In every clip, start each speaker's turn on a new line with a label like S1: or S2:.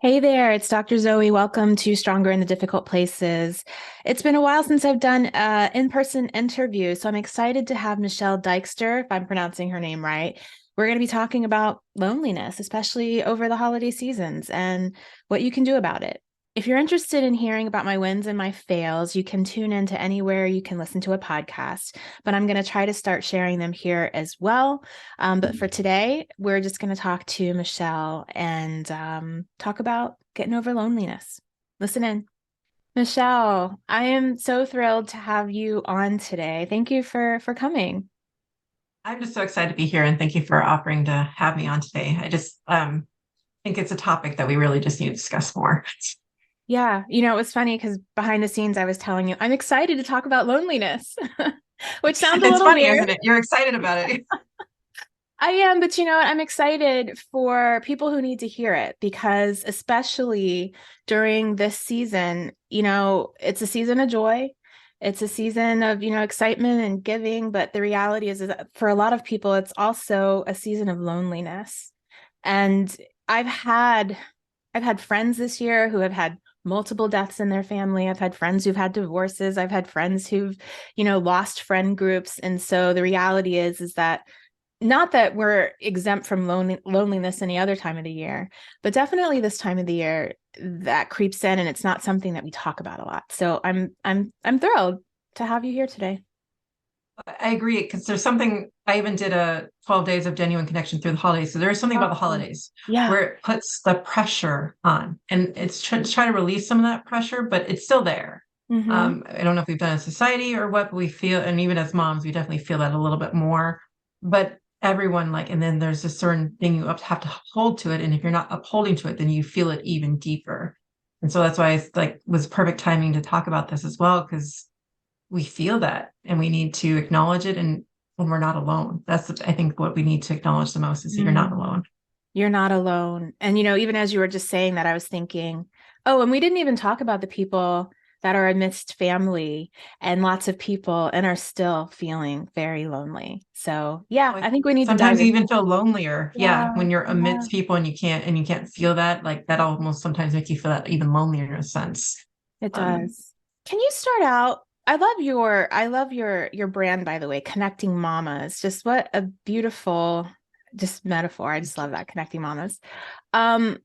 S1: Hey there, it's Dr. Zoe. Welcome to Stronger in the Difficult Places. It's been a while since I've done an in-person interview, so I'm excited to have Michele Dekeyser, if I'm pronouncing her name right. We're going to be talking about loneliness, especially over the holiday seasons, and what you can do about it. If you're interested in hearing about my wins and my fails, you can tune into anywhere you can listen to a podcast, but I'm going to try to start sharing them here as well. But for today, we're just going to talk to Michele and talk about getting over loneliness. Listen in. Michele, I am so thrilled to have you on today. Thank you for coming.
S2: I'm just so excited to be here and thank you for offering to have me on today. I just think it's a topic that we really just need to discuss more.
S1: Yeah, it was funny because behind the scenes, I was telling you I'm excited to talk about loneliness, which sounds a
S2: It's
S1: little
S2: funny,
S1: weird.
S2: isn't it? You're excited about it.
S1: I am, but you know what? I'm excited for people who need to hear it because, especially during this season, it's a season of joy. It's a season of, excitement and giving. But the reality is that for a lot of people, it's also a season of loneliness. And I've had I've had friends this year who have had multiple deaths in their family. I've had friends who've had divorces. I've had friends who've, lost friend groups. And so the reality is that not that we're exempt from loneliness any other time of the year, but definitely this time of the year that creeps in, and it's not something that we talk about a lot. So I'm thrilled to have you here today.
S2: I agree because there's something I even did a 12 days of genuine connection through the holidays. So there's something about the
S1: Oh,
S2: holidays
S1: yeah.
S2: where it puts the pressure on and it's try to release some of that pressure, but it's still there.
S1: Mm-hmm.
S2: I don't know if we've done as society or what, but we feel, and even as moms, we definitely feel that a little bit more. But everyone and then there's a certain thing you have to hold to it. And if you're not upholding to it, then you feel it even deeper. And so that's why it's was perfect timing to talk about this as well, because we feel that and we need to acknowledge it and we're not alone. I think what we need to acknowledge the most is that you're not
S1: Mm.
S2: alone.
S1: You're not alone. And, even as you were just saying that, I was thinking, oh, and we didn't even talk about the people that are amidst family and lots of people and are still feeling very lonely. So, yeah, I think we need to dive
S2: Sometimes you
S1: in.
S2: even feel lonelier. Yeah.
S1: Yeah,
S2: When you're
S1: yeah.
S2: amidst people and you can't feel that, like that almost sometimes makes you feel that even lonelier in a sense.
S1: It
S2: Um,
S1: does. Can you start out? I love your brand, by the way, Connecting Mamas. Just what a beautiful just metaphor. I just love that, Connecting Mamas. Um,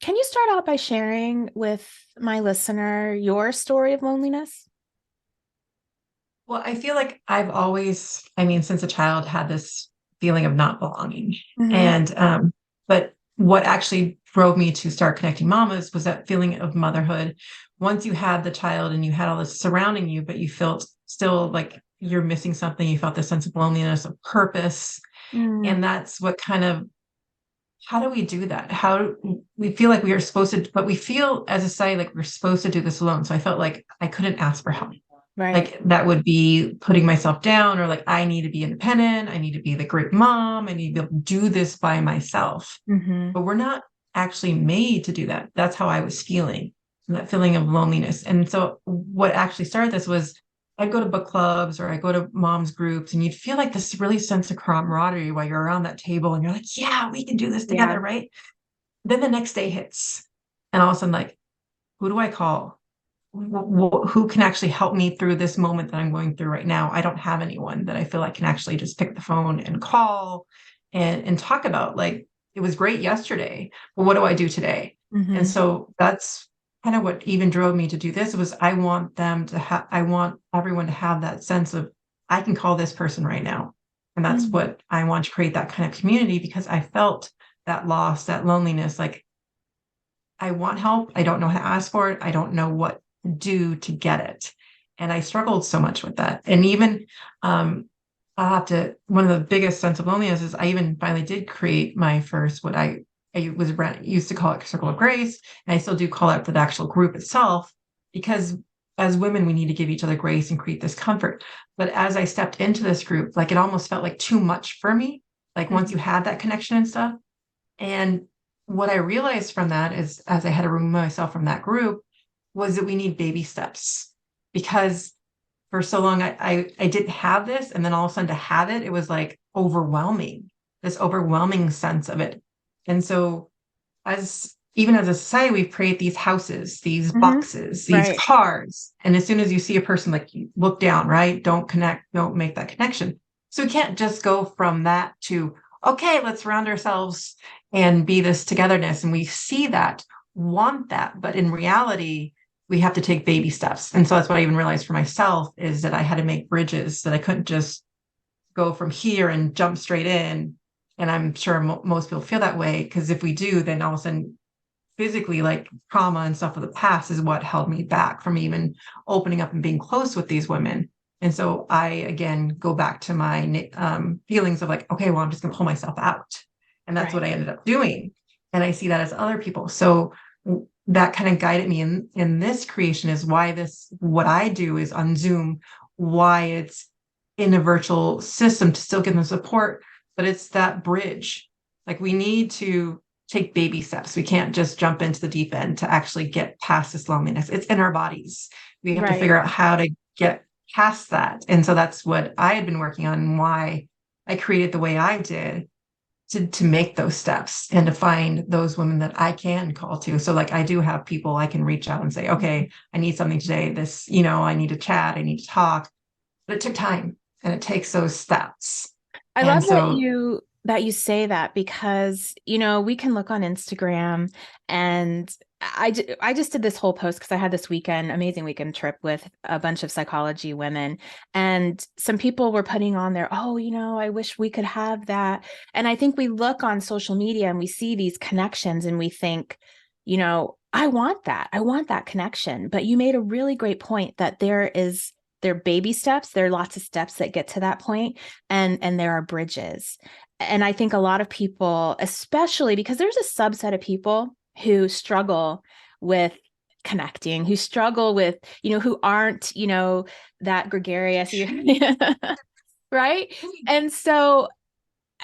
S1: can you start out by sharing with my listener your story of loneliness?
S2: well, I feel like I've always, I mean, since a child had this feeling of not belonging.
S1: Hmm.
S2: And but what actually drove me to start connecting mamas was that feeling of motherhood. Once you had the child and you had all this surrounding you, but you felt still like you're missing something, you felt this sense of loneliness, of purpose.
S1: Mm,
S2: And that's what kind of how do we do that? How we feel like we are supposed to, but we feel as a society like we're supposed to do this alone. So I felt like I couldn't ask for help.
S1: right.
S2: Like that would be putting myself down, or like I need to be independent. I need to be the great mom. I need to be able to do this by myself.
S1: Hmm.
S2: But we're not actually made to do that. That's how I was feeling, that feeling of loneliness. And so what actually started this was I'd go to book clubs or I go to moms groups and you'd feel like this really sense of camaraderie while you're around that table and you're like, yeah, we can do this
S1: Yeah.
S2: together, right? Then the next day hits and all of a sudden like, who do I call? Who can actually help me through this moment that I'm going through right now? I don't have anyone that I feel like can actually just pick the phone and call and talk about like it was great yesterday. Well, what do I do today? And
S1: Hmm.
S2: so that's kind of what even drove me to do this was I want them to have I want everyone to have that sense of I can call this person right now. And that's
S1: Mm.
S2: what I want to create that kind of community because I felt that loss, that loneliness, like I want help. I don't know how to ask for it. I don't know what to do to get it. And I struggled so much with that. And even I'll have to one of the biggest sense of loneliness is I even finally did create my first I was used to call it Circle of Grace, and I still do call it for the actual group itself because as women we need to give each other grace and create this comfort. But as I stepped into this group, like it almost felt like too much for me. Like once you
S1: Hmm.
S2: had that connection and stuff, and what I realized from that is, as I had to remove myself from that group, was that we need baby steps because for so long I didn't have this, and then all of a sudden to have it, it was like overwhelming, this overwhelming sense of it. And so even as a society, we've created these houses, these
S1: Hmm.
S2: boxes, these
S1: Right.
S2: cars. And as soon as you see a person, like you look down, right? Don't connect, don't make that connection. So we can't just go from that to, okay, let's surround ourselves and be this togetherness. And we see that, want that. But in reality, we have to take baby steps. And so that's what I even realized for myself is that I had to make bridges, that I couldn't just go from here and jump straight in. And I'm sure most people feel that way because if we do, then all of a sudden physically, like trauma and stuff of the past is what held me back from even opening up and being close with these women. And so I again go back to my feelings of like, okay, well, I'm just going to pull myself out, and that's what
S1: Right.
S2: I ended up doing. And I see that as other people. So that kind of guided me in this creation is why this what I do is on Zoom, why it's in a virtual system to still give them support, but it's that bridge. Like we need to take baby steps. We can't just jump into the deep end to actually get past this loneliness. It's in our bodies. We have to
S1: Right.
S2: figure out how to get past that. And so that's what I had been working on and why I created the way I did to make those steps and to find those women that I can call to. So like I do have people I can reach out and say, okay, I need something today. This, I need to chat, I need to talk. But it took time and it takes those steps.
S1: I
S2: And
S1: love
S2: so
S1: that you say that because, we can look on Instagram and I just did this whole post because I had this amazing weekend trip with a bunch of psychology women. And some people were putting on there, oh, I wish we could have that. And I think we look on social media and we see these connections and we think, I want that. I want that connection. But you made a really great point that there are baby steps. There are lots of steps that get to that point, and there are bridges. And I think a lot of people, especially because there's a subset of people who struggle with connecting, who struggle with, who aren't, that gregarious, right? And so,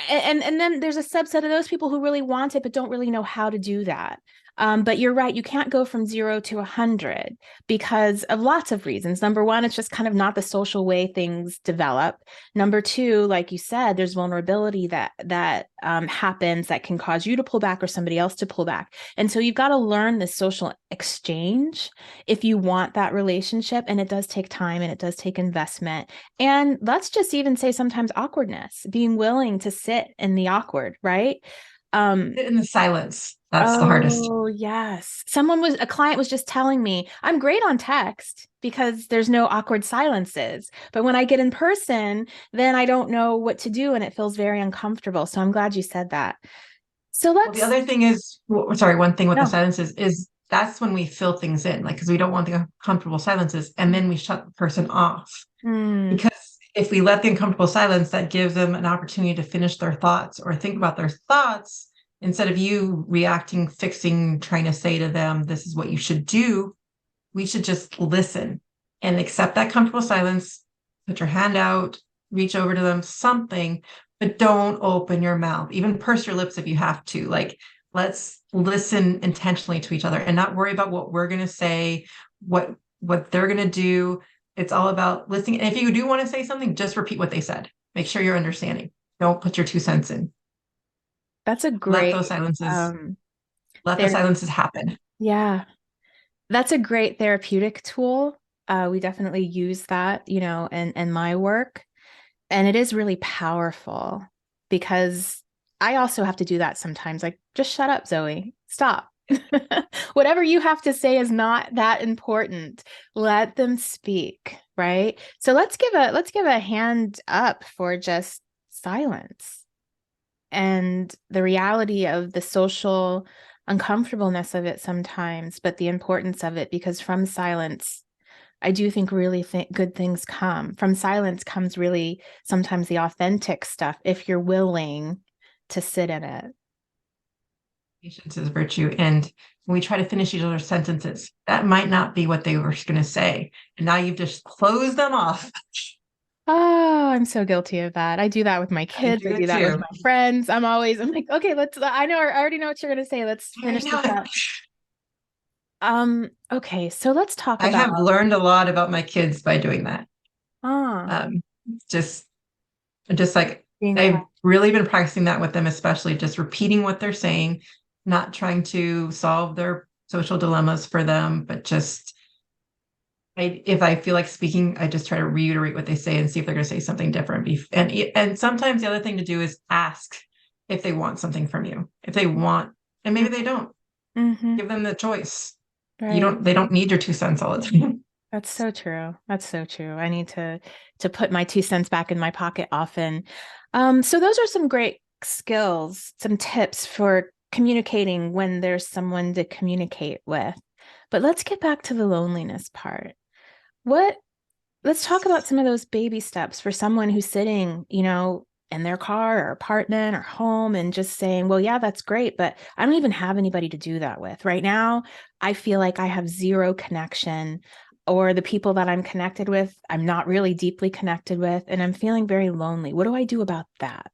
S1: and then there's a subset of those people who really want it but don't really know how to do that. But you're right, you can't go from 0 to 100 because of lots of reasons. Number one, it's just kind of not the social way things develop. Number two, like you said, there's vulnerability that happens that can cause you to pull back or somebody else to pull back. And so you've got to learn the social exchange if you want that relationship. And it does take time and it does take investment. And let's just even say sometimes awkwardness, being willing to sit in the awkward, right?
S2: sit in the silence. That's the hardest.
S1: Oh, yes. A client was just telling me, I'm great on text because there's no awkward silences. But when I get in person, then I don't know what to do and it feels very uncomfortable. So I'm glad you said that. So
S2: Well, the
S1: let's,
S2: other thing is, well, sorry, one thing with the
S1: no.
S2: silences is that's when we fill things in, like, because we don't want the uncomfortable silences, and then we shut the person off.
S1: Hmm.
S2: Because if we let the uncomfortable silence, that gives them an opportunity to finish their thoughts or think about their thoughts instead of you reacting, fixing, trying to say to them, this is what you should do. We should just listen and accept that comfortable silence, put your hand out, reach over to them, something, but don't open your mouth. Even purse your lips if you have to. Like, let's listen intentionally to each other and not worry about what we're going to say, what they're going to do. It's all about listening. And if you do want to say something, just repeat what they said. Make sure you're understanding. Don't put your 2 cents in.
S1: That's a
S2: Let
S1: great
S2: those silences,
S1: um
S2: let the
S1: there.
S2: silences happen.
S1: Yeah. That's a great therapeutic tool. We definitely use that, in my work. And it is really powerful because I also have to do that sometimes. Like, just shut up, Zoe. Stop. Whatever you have to say is not that important. Let them speak, right? So let's give a hand up for just silence and the reality of the social uncomfortableness of it sometimes, but the importance of it because from silence I do think really good things come. From silence comes really sometimes the authentic stuff if you're willing to sit in it.
S2: Patience is virtue. And when we try to finish each other's sentences, that might not be what they were going to say. And now you've just closed them off.
S1: Oh, I'm so guilty of that. I do that with my
S2: I
S1: kids.
S2: do
S1: I do
S2: it
S1: that with
S2: too.
S1: my friends. I'm like, okay, I already know what you're going to say. Let's
S2: I
S1: finish
S2: know
S1: this
S2: it.
S1: up. Okay, so let's talk
S2: I
S1: about,
S2: have learned a lot about my kids by doing that.
S1: ah,
S2: Um, just, just like
S1: being quiet.
S2: I've really been practicing that with them, especially just repeating what they're saying, not trying to solve their social dilemmas for them, but just if I feel like speaking, I just try to reiterate what they say and see if they're going to say something different. And sometimes the other thing to do is ask if they want something from you. If they want, and maybe they don't,
S1: Mm-hmm.
S2: give them the choice.
S1: Right.
S2: They don't need your 2 cents all the time.
S1: That's so true. That's so true. I need to put my 2 cents back in my pocket often. So those are some great skills, some tips for communicating when there's someone to communicate with. But let's get back to the loneliness part. What Let's talk about some of those baby steps for someone who's sitting, in their car or apartment or home and just saying, well, yeah, that's great, but I don't even have anybody to do that with. Right now, I feel like I have zero connection, or the people that I'm connected with, I'm not really deeply connected with, and I'm feeling very lonely. What do I do about that?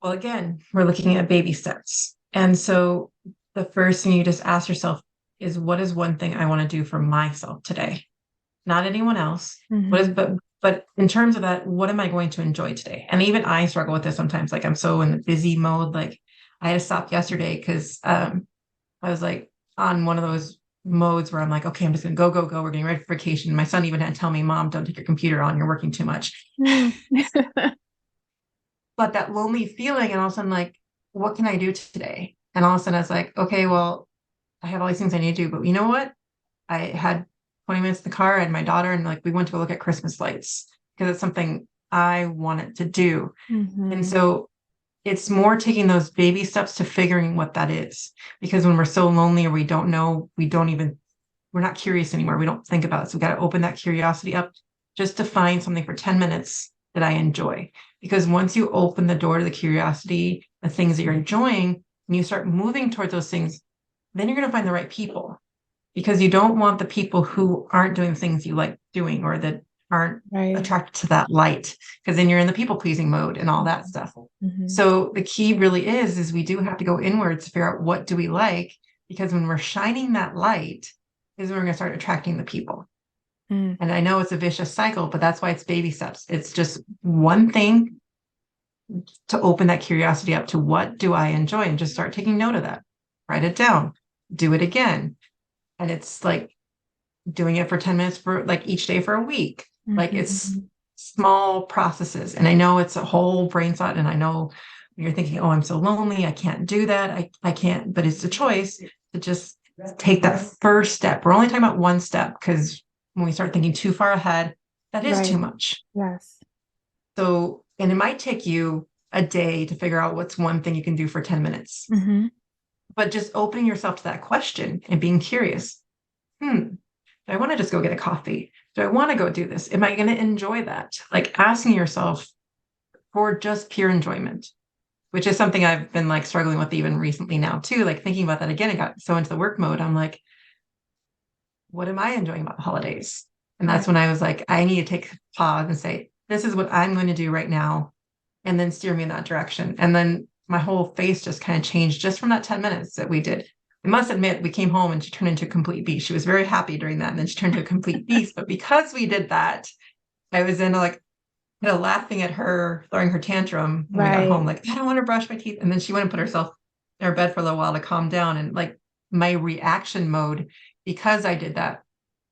S2: Well, again, we're looking at baby steps. And so the first thing you just ask yourself is, what is one thing I want to do for myself today? Not anyone else. What is,
S1: Mm-hmm.
S2: but in terms of that, what am I going to enjoy today? And even I struggle with this sometimes. Like I'm so in the busy mode. Like I had to stop yesterday because I was like on one of those modes where I'm like, okay, I'm just gonna go, go, go. We're getting ready for vacation. My son even had to tell me, Mom, don't take your computer on. You're working too much.
S1: Mm.
S2: But that lonely feeling, and all of a sudden, like, what can I do today? And all of a sudden, I was like, okay, well, I have all these things I need to do, but you know what? I had 20 minutes in the car and my daughter, and like we went to go look at Christmas lights because it's something I wanted to do. And
S1: Mm-hmm.
S2: so it's more taking those baby steps to figuring what that is. Because when we're so lonely or we don't know, we're not curious anymore. We don't think about it. So we got to open that curiosity up just to find something for 10 minutes that I enjoy. Because once you open the door to the curiosity, the things that you're enjoying, and you start moving towards those things, then you're going to find the right people because you don't want the people who aren't doing things you like doing or that aren't
S1: Right.
S2: attracted to that light because then you're in the people pleasing mode and all that stuff.
S1: Mm-hmm.
S2: So the key really is we do have to go inwards to figure out what do we like because when we're shining that light is when we're going to start attracting the people.
S1: Mm.
S2: And I know it's a vicious cycle, but that's why it's baby steps. It's just one thing to open that curiosity up to what do I enjoy and just start taking note of that. Write it down, do it again. And it's like doing it for 10 minutes for like each day for a week. Like it's
S1: Mm-hmm.
S2: small processes. And I know it's a whole brain thought. And I know you're thinking, oh, I'm so lonely. I can't do that. I can't, but it's a choice to just take that first step. We're only talking about one step because when we start thinking too far ahead, that is too
S1: Right.
S2: much.
S1: Yes.
S2: So, and it might take you a day to figure out what's one thing you can do for 10 minutes,
S1: Mm-hmm.
S2: but just opening yourself to that question and being curious. Do I want to just go get a coffee? Do I want to go do this? Am I going to enjoy that? Like asking yourself for just pure enjoyment, which is something I've been like struggling with even recently now too. Like thinking about that again, I got so into the work mode. I'm like, what am I enjoying about the holidays? And that's
S1: Right.
S2: when I was like, I need to take a pause and say, this is what I'm going to do right now, and then steer me in that direction. And then my whole face just kind of changed just from that 10 minutes that we did. I must admit, we came home and she turned into a complete beast. She was very happy during that. And then she turned into a complete beast. But because we did that, I was in like, laughing at her throwing her tantrum when we got home,
S1: Right.
S2: like, I don't want to brush my teeth. And then she went and put herself in her bed for a little while to calm down. And like my reaction mode, because I did that,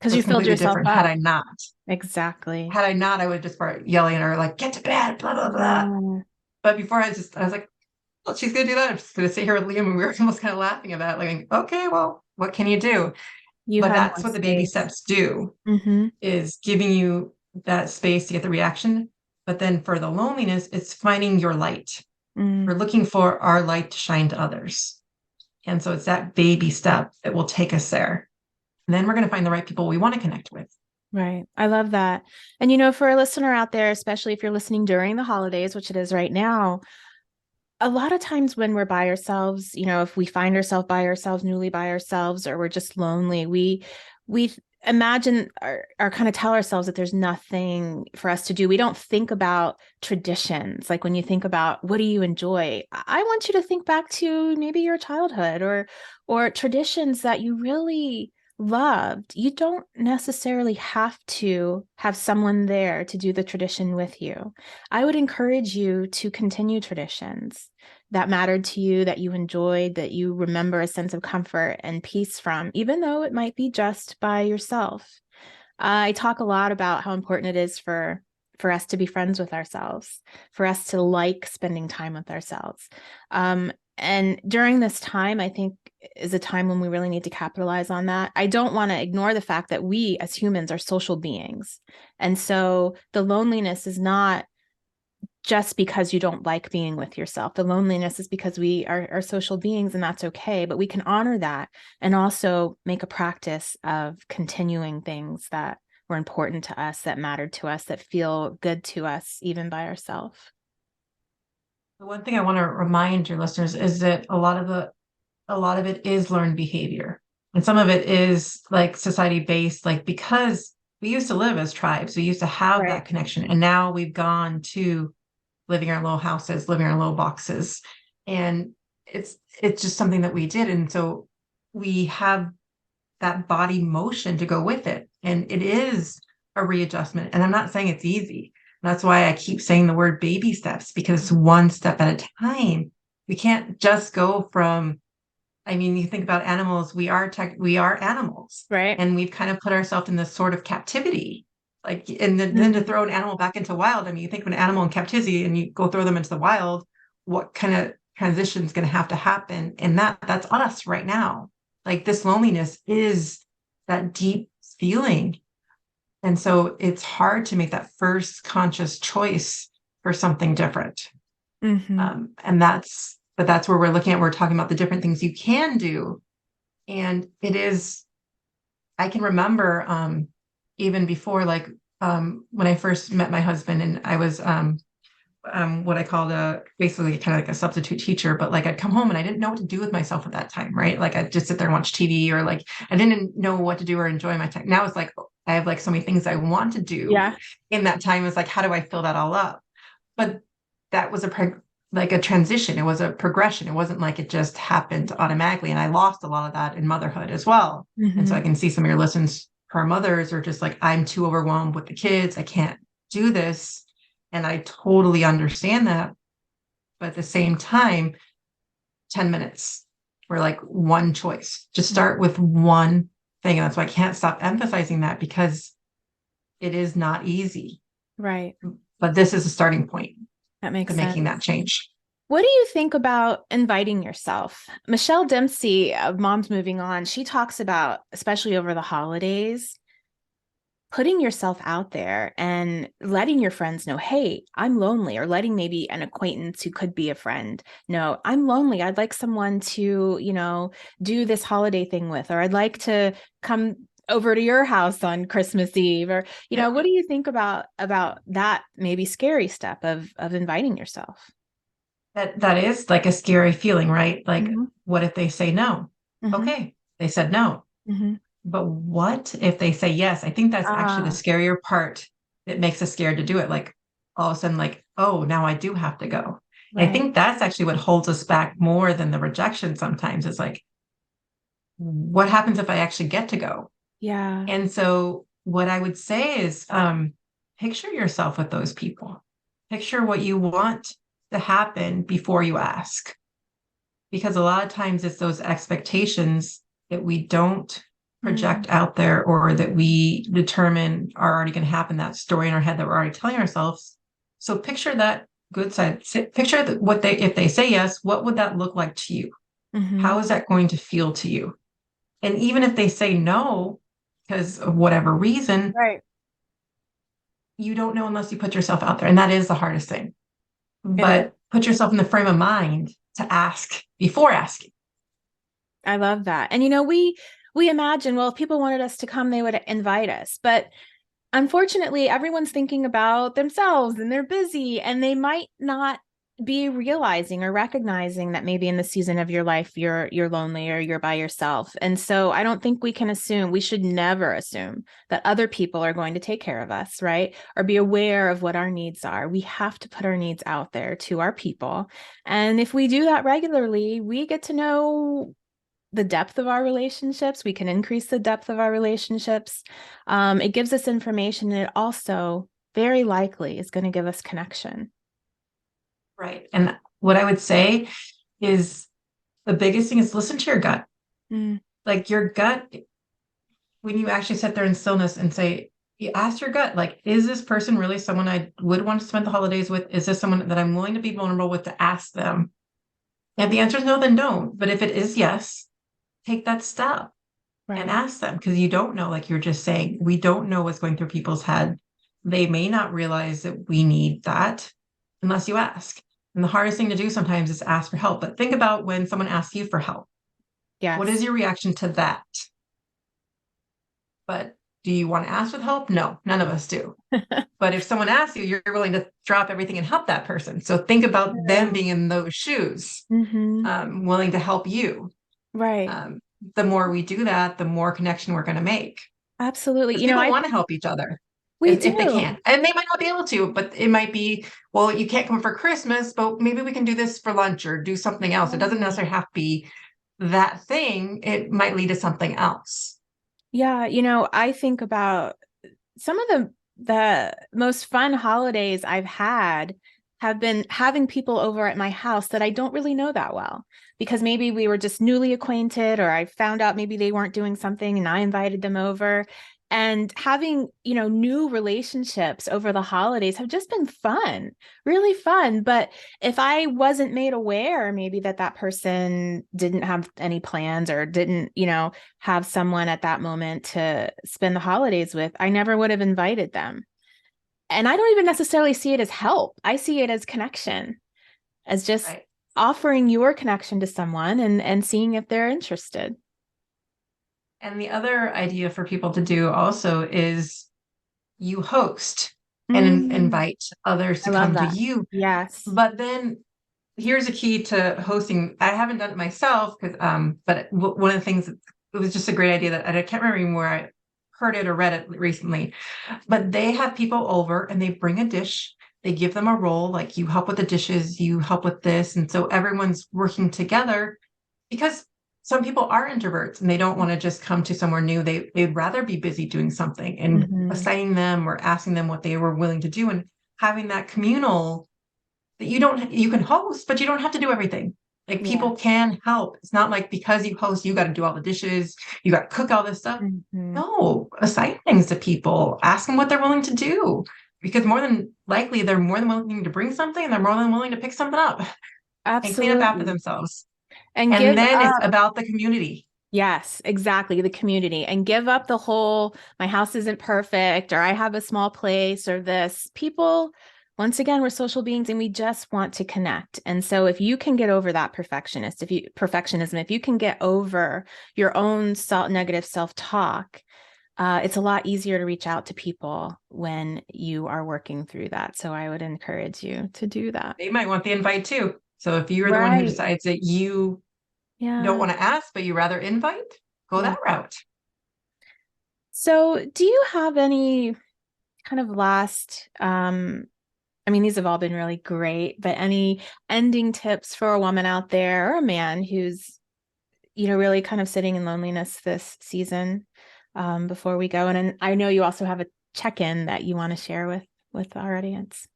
S1: Because you
S2: was
S1: filled
S2: completely
S1: yourself
S2: different. Had
S1: up.
S2: I not,
S1: Exactly.
S2: I would just start yelling at her, like, get to bed, blah, blah, blah.
S1: Yeah.
S2: But before I was like, well, she's gonna do that. I'm just gonna sit here with Liam, and we were almost kind of laughing about it, like, okay, well, what can you do?
S1: You
S2: But
S1: had
S2: that's
S1: more
S2: what the baby
S1: space.
S2: steps do,
S1: Mm-hmm.
S2: is giving you that space to get the reaction. But then for the loneliness, it's finding your light.
S1: Mm.
S2: We're looking for our light to shine to others. And so it's that baby step that will take us there. And then we're going to find the right people we want to connect with.
S1: Right. I love that. And for a listener out there, especially if you're listening during the holidays, which it is right now, a lot of times when we're by ourselves, if we find ourselves by ourselves, newly by ourselves, or we're just lonely, we imagine or kind of tell ourselves that there's nothing for us to do. We don't think about traditions. Like when you think about what do you enjoy, I want you to think back to maybe your childhood or traditions that you really loved. You don't necessarily have to have someone there to do the tradition with you. I would encourage you to continue traditions, that mattered to you, that you enjoyed, that you remember a sense of comfort and peace from, even though it might be just by yourself. I talk a lot about how important it is for us to be friends with ourselves, for us to like spending time with ourselves. And during this time, I think is a time when we really need to capitalize on that. I don't want to ignore the fact that we as humans are social beings. And so the loneliness is not just because you don't like being with yourself. The loneliness is because we are social beings, and that's okay. But we can honor that and also make a practice of continuing things that were important to us, that mattered to us, that feel good to us, even by ourselves.
S2: The one thing I want to remind your listeners is that a lot of it is learned behavior. And some of it is like society based, like because we used to live as tribes, we used to have
S1: Right.
S2: that connection. And now we've gone to living in our little houses, living in our little boxes. And it's just something that we did. And so we have that body motion to go with it. And it is a readjustment. And I'm not saying it's easy. That's why I keep saying the word baby steps, because it's one step at a time. We can't just go from, I mean, you think about animals, we are animals,
S1: Right.
S2: and we've kind of put ourselves in this sort of captivity. Like, and then to
S1: Mhm.
S2: throw an animal back into wild, I mean, you think of an animal in captivity and you go throw them into the wild, what kind of transition is going to have to happen? And that's us right now. Like this loneliness is that deep feeling. And so it's hard to make that first conscious choice for something different.
S1: Mhm.
S2: But that's where we're talking about the different things you can do. And it is, I can remember even before, like when I first met my husband, and I was what I called basically kind of like a substitute teacher, but like I'd come home and I didn't know what to do with myself at that time, right? Like I'd just sit there and watch TV, or like I didn't know what to do or enjoy my time. Now it's like I have like so many things I want to do
S1: Yeah.
S2: in that time. It's like, how do I fill that all up? But that was like a transition. It was a progression. It wasn't like it just happened automatically. And I lost a lot of that in motherhood as well. And so
S1: Mhm.
S2: I can see some of your listeners who are mothers are just like, I'm too overwhelmed with the kids. I can't do this. And I totally understand that. But at the same time, 10 minutes for like one choice. Just start with one thing. And that's why I can't stop emphasizing that, because it is not easy.
S1: Right.
S2: But this is a starting point
S1: That
S2: to
S1: makes sense.
S2: making that change.
S1: What do you think about inviting yourself? Michelle Dempsey of Moms Moving On, she talks about, especially over the holidays, putting yourself out there and letting your friends know, hey, I'm lonely, or letting maybe an acquaintance who could be a friend know, I'm lonely. I'd like someone to, do this holiday thing with, or I'd like to come over to your house on Christmas Eve, or,
S2: Yeah.
S1: what do you think about that maybe scary step of inviting yourself?
S2: That is like a scary feeling, right? Like,
S1: Mm-hmm.
S2: what if they say no?
S1: Mm-hmm.
S2: Okay, they said no.
S1: Mm-hmm.
S2: But what if they say yes? I think that's actually the
S1: Ah,
S2: scarier part that makes us scared to do it. Like all of a sudden, like, oh, now I do have to go. And I
S1: right.
S2: think that's actually what holds us back more than the rejection sometimes, is like, what happens if I actually get to go?
S1: Yeah.
S2: And so what I would say is picture yourself with those people. Picture what you want to happen before you ask. Because a lot of times it's those expectations that we don't
S1: Mm.
S2: project out there, or that we determine are already going to happen, that story in our head that we're already telling ourselves. So picture that good side. Picture that what they, if they say yes, what would that look like to you?
S1: Mm-hmm.
S2: How is that going to feel to you? And even if they say no, because of whatever reason,
S1: Right.
S2: you don't know unless you put yourself out there. And that is the hardest thing.
S1: It is.
S2: But put yourself in the frame of mind to ask before asking.
S1: I love that. And we imagine, well, if people wanted us to come, they would invite us. But unfortunately, everyone's thinking about themselves and they're busy, and they might not be realizing or recognizing that maybe in the season of your life you're lonely or you're by yourself. And so I don't think we can assume, we should never assume that other people are going to take care of us, right? Or be aware of what our needs are. We have to put our needs out there to our people. And if we do that regularly, we get to know the depth of our relationships. We can increase the depth of our relationships. It gives us information, and it also very likely is going to give us connection.
S2: Right. And what I would say is the biggest thing is listen to your gut.
S1: Mm,
S2: Like your gut, when you actually sit there in stillness and say, you ask your gut, like, is this person really someone I would want to spend the holidays with? Is this someone that I'm willing to be vulnerable with to ask them? If the answer is no, then don't. But if it is yes, take that step and
S1: right.
S2: ask them because you don't know, like you're just saying, we don't know what's going through people's head. They may not realize that we need that unless you ask. And the hardest thing to do sometimes is ask for help. But think about when someone asks you for help. What is
S1: Yes.
S2: your reaction to that? But do you want to ask for help? No, none of us do. But if someone asks you, you're willing to drop everything and help that person. So think about them being in those shoes,
S1: Mm-hmm.
S2: willing to help you.
S1: Right.
S2: Um, the more we do that, the more connection we're going to make.
S1: Absolutely.
S2: Because
S1: You know,
S2: people
S1: I
S2: want to help each other
S1: we
S2: if they
S1: do.
S2: can. And they might not be able to, but it might be, well, you can't come for Christmas, but maybe we can do this for lunch or do something else. It doesn't
S1: Right.
S2: necessarily have to be that thing. It might lead to something else.
S1: Yeah, I think about some of the most fun holidays I've had have been having people over at my house that I don't really know that well because maybe we were just newly acquainted or I found out maybe they weren't doing something and I invited them over. And having, new relationships over the holidays have just been fun, really fun. But if I wasn't made aware, maybe that person didn't have any plans or didn't, have someone at that moment to spend the holidays with, I never would have invited them. And I don't even necessarily see it as help. I see it as connection, as just
S2: Right.
S1: offering your connection to someone and seeing if they're interested.
S2: And the other idea for people to do also is you host and
S1: Mm,
S2: invite others
S1: I
S2: to
S1: love
S2: come to
S1: that.
S2: you.
S1: Yes.
S2: But then here's a key to hosting. I haven't done it myself because, but one of the things, it was just a great idea that I can't remember even where I heard it or read it recently. But they have people over and they bring a dish. They give them a role, like you help with the dishes, you help with this, and so everyone's working together because some people are introverts and they don't want to just come to somewhere new. They'd rather be busy doing something and
S1: Hmm.
S2: assigning them or asking them what they were willing to do and having that communal that you can host, but you don't have to do everything. Like
S1: Yeah.
S2: people can help. It's not like because you host, you got to do all the dishes, you got to cook all this stuff.
S1: Hmm.
S2: No, assign things to people, ask them what they're willing to do. Because more than likely, they're more than willing to bring something and they're more than willing to pick something up and clean up after
S1: Absolutely.
S2: themselves.
S1: And
S2: And
S1: give
S2: then it's
S1: up.
S2: about the community.
S1: Yes, exactly. The community and give up the whole my house isn't perfect or I have a small place or this. People, once again, we're social beings and we just want to connect. And so if you can get over that perfectionism, if you can get over your own negative self-talk, it's a lot easier to reach out to people when you are working through that. So I would encourage you to do that.
S2: They might want the invite too. So if you're the one who
S1: Right.
S2: decides that you don't
S1: Yeah.
S2: want to ask, but you rather invite, go
S1: Yeah.
S2: that route.
S1: So do you have any kind of last I mean, these have all been really great, but any ending tips for a woman out there or a man who's, really kind of sitting in loneliness this season, before we go? And I know you also have a check-in that you want to share with our audience.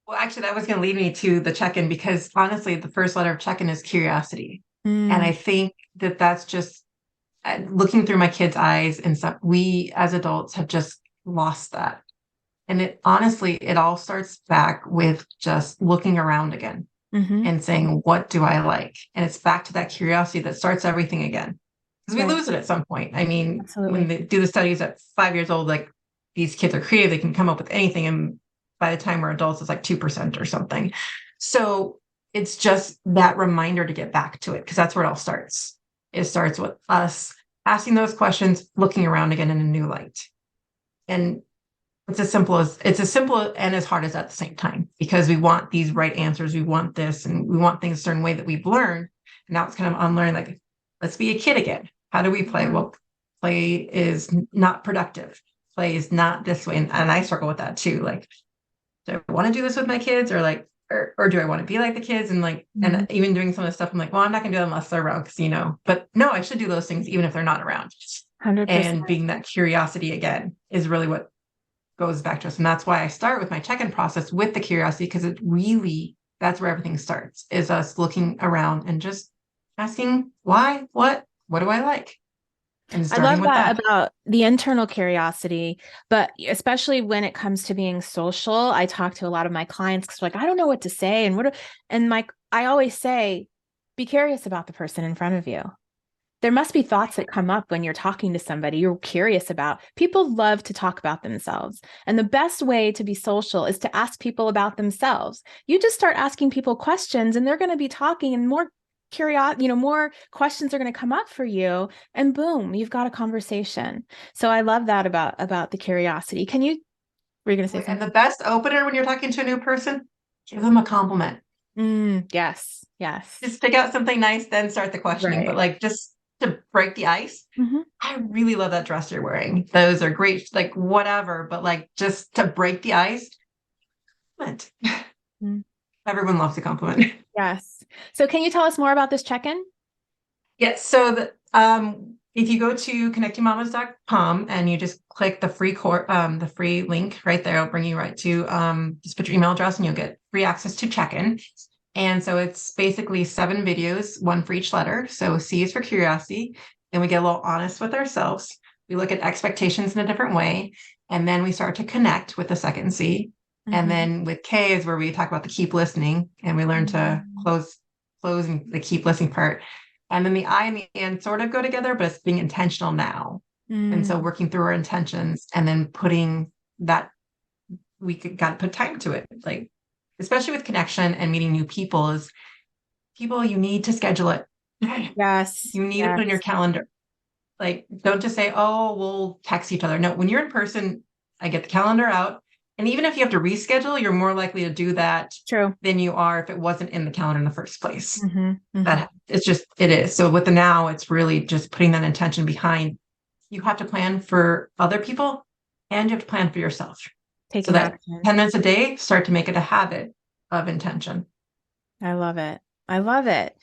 S2: Well, actually, that was going to lead me to the check-in because honestly, the first letter of check-in is curiosity. And
S1: Mm,
S2: I think that that's just looking through my kids' eyes and stuff. We as adults have just lost that. And it honestly, it all starts back with just looking around again
S1: hmm.
S2: and saying, what do I like? And it's back to that curiosity that starts everything again. Because we
S1: Right.
S2: lose it at some point. I mean, when
S1: Absolutely.
S2: they do the studies at 5 years old, like these kids are creative, they can come up with anything. And by the time we're adults, it's like 2% or something. So it's just that reminder to get back to it because that's where it all starts. It starts with us asking those questions, looking around again in a new light. And it's as simple and as hard as at the same time because we want these right answers. We want this and we want things a certain way that we've learned. And now it's kind of unlearn, like, let's be a kid again. How do we play?
S1: Mhm.
S2: Well, play is not productive. Play is not this way. And I struggle with that too. Like, do I want to do this with my kids or like, or do I want to be like the kids? And like,
S1: Mhm.
S2: and even doing some of the stuff, I'm like, well, I'm not gonna do it unless they're around because, but no, I should do those things even if they're not around. And
S1: 100%.
S2: being that curiosity again is really what goes back to us. And that's why I start with my check-in process with the curiosity, because it really, that's where everything starts, is us looking around and just asking why, what do I like? And
S1: I
S2: starting
S1: love
S2: with
S1: that
S2: that.
S1: about the internal curiosity, but especially when it comes to being social, I talk to a lot of my clients because like, I don't know what to say. And I always say, be curious about the person in front of you. There must be thoughts that come up when you're talking to somebody you're curious about. People love to talk about themselves. And the best way to be social is to ask people about themselves. You just start asking people questions and they're going to be talking and more more questions are going to come up for you and boom, you've got a conversation. So I love that about the curiosity. Were you going to say
S2: And
S1: something?
S2: the best opener when you're talking to a new person, give them a compliment.
S1: Yes, yes.
S2: Just pick out something nice, then start the questioning. But
S1: Right.
S2: like just to break the ice,
S1: Hmm.
S2: I really love that dress you're wearing. Those are great, like whatever, but like just to break the ice, compliment. Everyone loves a compliment.
S1: Yes. So can you tell us more about this check-in?
S2: Yes. So if you go to connectingmamas.com and you just click the free link right there, it'll bring you right to just put your email address and you'll get free access to check-in. And so it's basically 7 videos, one for each letter. So C is for curiosity. Then we get a little honest with ourselves. We look at expectations in a different way. And then we start to connect with the second C. And
S1: Mm-hmm.
S2: then with K is where we talk about the keep listening and we learn to close and the keep listening part. And then the I and the and sort of go together, but it's being intentional now. And so
S1: Mm.
S2: working through our intentions and then putting that, got to put time to it. Like, especially with connection and meeting new people, is people, you need to schedule it.
S1: Yes,
S2: You need to put in your
S1: yes,
S2: calendar. Like, don't just say, oh, we'll text each other. No, when you're in person, I get the calendar out. And even if you have to reschedule, you're more likely to do that
S1: true.
S2: than you are if it wasn't in the calendar in the first place.
S1: Hmm. Hmm.
S2: That it's just, it is. So with the now, it's really just putting that intention behind. You have to plan for other people and you have to plan for yourself. So
S1: Taking
S2: that
S1: action.
S2: 10 minutes a day, start to make it a habit of intention.
S1: I love it. I love it.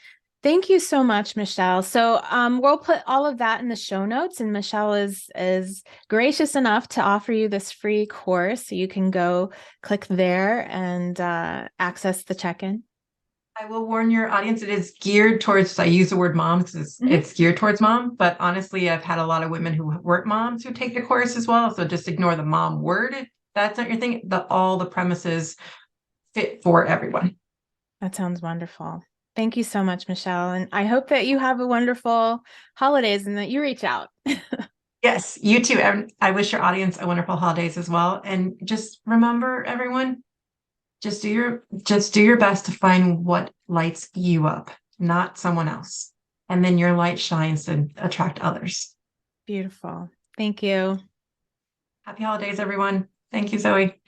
S1: Thank you so much, Michele. So we'll put all of that in the show notes, and Michele is gracious enough to offer you this free course. So you can go click there and access the check-in.
S2: I will warn your audience, it is geared towards, I use the word mom because
S1: Hmm.
S2: it's geared towards mom, but honestly, I've had a lot of women who weren't moms who take the course as well. So just ignore the mom word. If that's not your thing. All the premises fit for everyone.
S1: That sounds wonderful. Thank you so much, Michele. And I hope that you have a wonderful holidays and that you reach out.
S2: Yes, you too. And I wish your audience a wonderful holidays as well. And just remember, everyone, just do your best to find what lights you up, not someone else. And then your light shines to attract others.
S1: Beautiful. Thank you.
S2: Happy holidays, everyone. Thank you, Zoe.